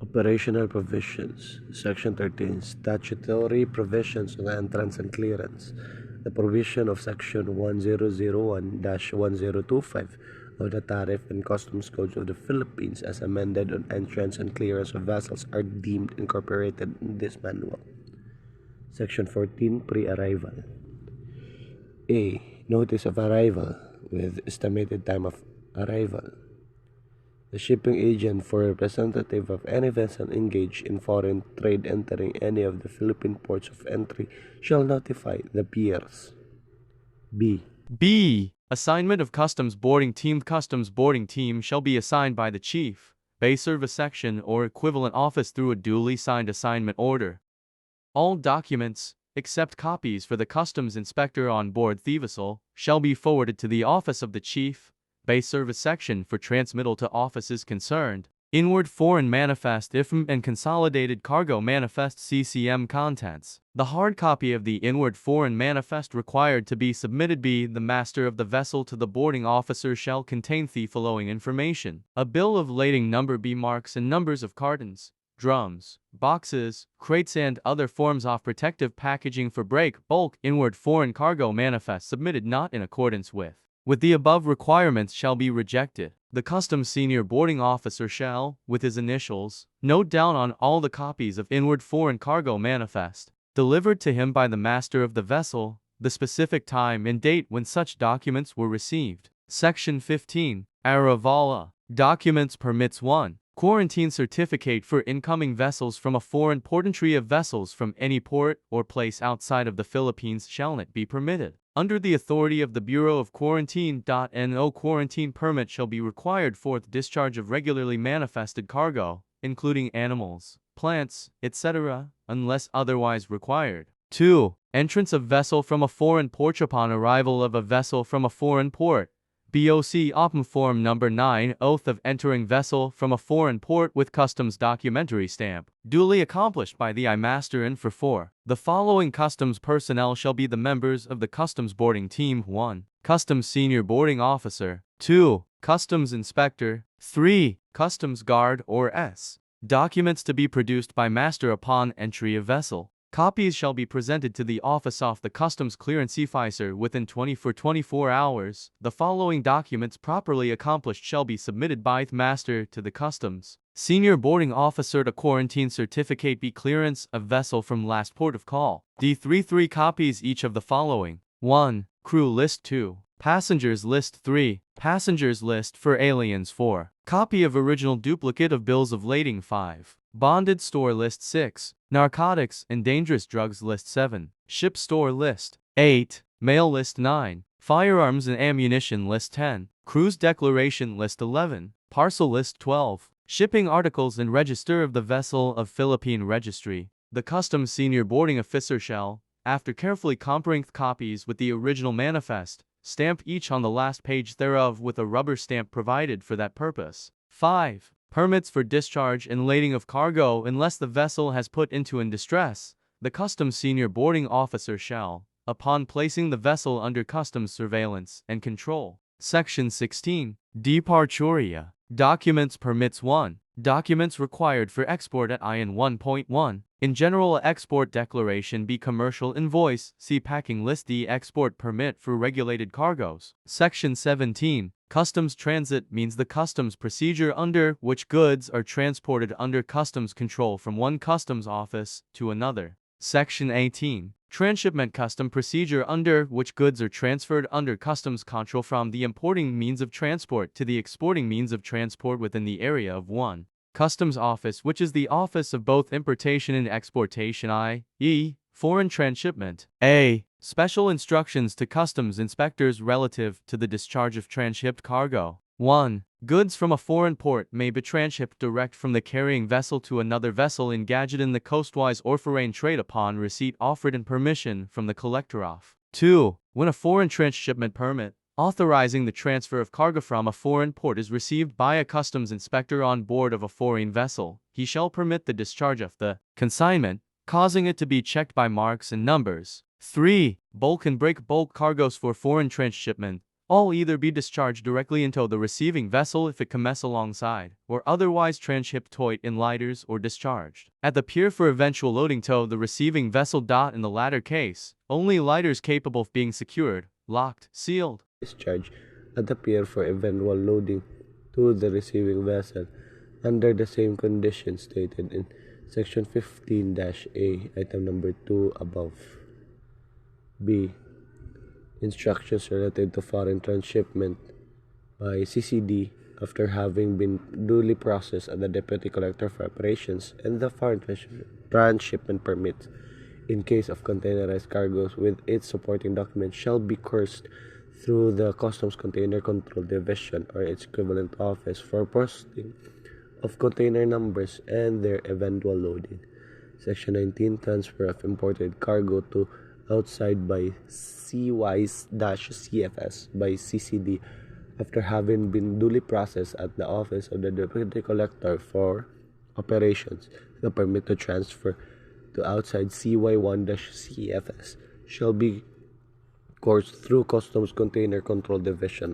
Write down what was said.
Operational Provisions Section 13 Statutory Provisions on Entrance and Clearance. The provision of Section 1001-1025 of the Tariff and Customs Codes of the Philippines as amended on entrance and clearance of vessels are deemed incorporated in this manual. Section 14 Pre-Arrival. A. Notice of arrival with estimated time of arrival. The shipping agent for representative of any vessel engaged in foreign trade entering any of the Philippine ports of entry shall notify the peers. B. B. Assignment of Customs Boarding Team. Customs Boarding Team shall be assigned by the Chief, Bay Service Section or equivalent office through a duly signed assignment order. All documents, except copies for the Customs Inspector on board the vessel, shall be forwarded to the office of the Chief, Bay Service Section for transmittal to offices concerned. Inward Foreign Manifest IFM and Consolidated Cargo Manifest CCM contents. The hard copy of the Inward Foreign Manifest required to be submitted by the master of the vessel to the boarding officer shall contain the following information: a bill of lading number B, marks and numbers of cartons, drums, boxes, crates and other forms of protective packaging for break bulk inward foreign cargo manifest submitted not in accordance with the above requirements shall be rejected. The customs senior boarding officer shall, with his initials, note down on all the copies of inward foreign cargo manifest delivered to him by the master of the vessel, the specific time and date when such documents were received. Section 15. Arrival. Documents Permits 1. Quarantine certificate for incoming vessels from a foreign port. Entry of vessels from any port or place outside of the Philippines shall not be permitted. Under the authority of the Bureau of Quarantine. No quarantine permit shall be required for the discharge of regularly manifested cargo, including animals, plants, etc., unless otherwise required. 2. Entrance of vessel from a foreign port. Upon arrival of a vessel from a foreign port, BOC OPM Form Number 9, Oath of Entering Vessel from a Foreign Port with Customs Documentary Stamp, duly accomplished by the I-Master and for 4. The following customs personnel shall be the members of the Customs Boarding Team: 1. Customs Senior Boarding Officer, 2. Customs Inspector, 3. Customs Guard or S. Documents to be produced by Master upon entry of vessel. Copies shall be presented to the office of the Customs Clearance Officer within 24 hours. The following documents properly accomplished shall be submitted by the Master to the Customs Senior Boarding Officer: to quarantine certificate B, clearance of vessel from last port of call. D3 copies each of the following: 1. Crew list. 2. Passengers list. 3. Passengers list for aliens. 4. Copy of original duplicate of bills of lading. 5. Bonded store list. 6. Narcotics and dangerous drugs list. 7. Ship store list. 8. Mail list. 9. Firearms and ammunition list. 10. Cruise declaration list. 11. Parcel list. 12. Shipping articles and register of the vessel of Philippine registry. The Customs Senior Boarding Officer shall, after carefully comparing copies with the original manifest, stamp each on the last page thereof with a rubber stamp provided for that purpose. 5. Permits for discharge and lading of cargo. Unless the vessel has put into in distress, the Customs Senior Boarding Officer shall, upon placing the vessel under customs surveillance and control. Section 16. Departuria. Documents Permits 1. Documents required for export at IN 1.1. In general, export declaration B, commercial invoice C, packing list D, export permit for regulated cargoes. Section 17. Customs transit means the customs procedure under which goods are transported under customs control from one customs office to another. Section 18. Transshipment custom procedure under which goods are transferred under customs control from the importing means of transport to the exporting means of transport within the area of one customs office, which is the office of both importation and exportation, i.e., foreign transshipment. A. Special instructions to customs inspectors relative to the discharge of transshipped cargo. 1. Goods from a foreign port may be transshipped direct from the carrying vessel to another vessel engaged in the coastwise or foreign trade upon receipt offered and permission from the collector of. 2. When a foreign transshipment permit authorizing the transfer of cargo from a foreign port is received by a customs inspector on board of a foreign vessel, he shall permit the discharge of the consignment, causing it to be checked by marks and numbers. 3. Bulk and break bulk cargoes for foreign transshipment All either be discharged directly into the receiving vessel if it comes alongside, or otherwise transshipped towed in lighters or discharged at the pier for eventual loading to the receiving vessel. In the latter case, only lighters capable of being secured, locked, sealed, Discharge at the pier for eventual loading to the receiving vessel under the same conditions stated in Section 15-A, item number 2 above. B. Instructions related to foreign transshipment by CCD after having been duly processed at the Deputy Collector for Operations and the foreign transshipment permit in case of containerized cargoes with its supporting documents shall be coursed through the Customs Container Control Division or its equivalent office for posting of container numbers and their eventual loading. Section 19. Transfer of imported cargo to outside by CY-CFS by CCD after having been duly processed at the office of the Deputy Collector for Operations. The permit to transfer to outside CY1-CFS shall be coursed through Customs Container Control Division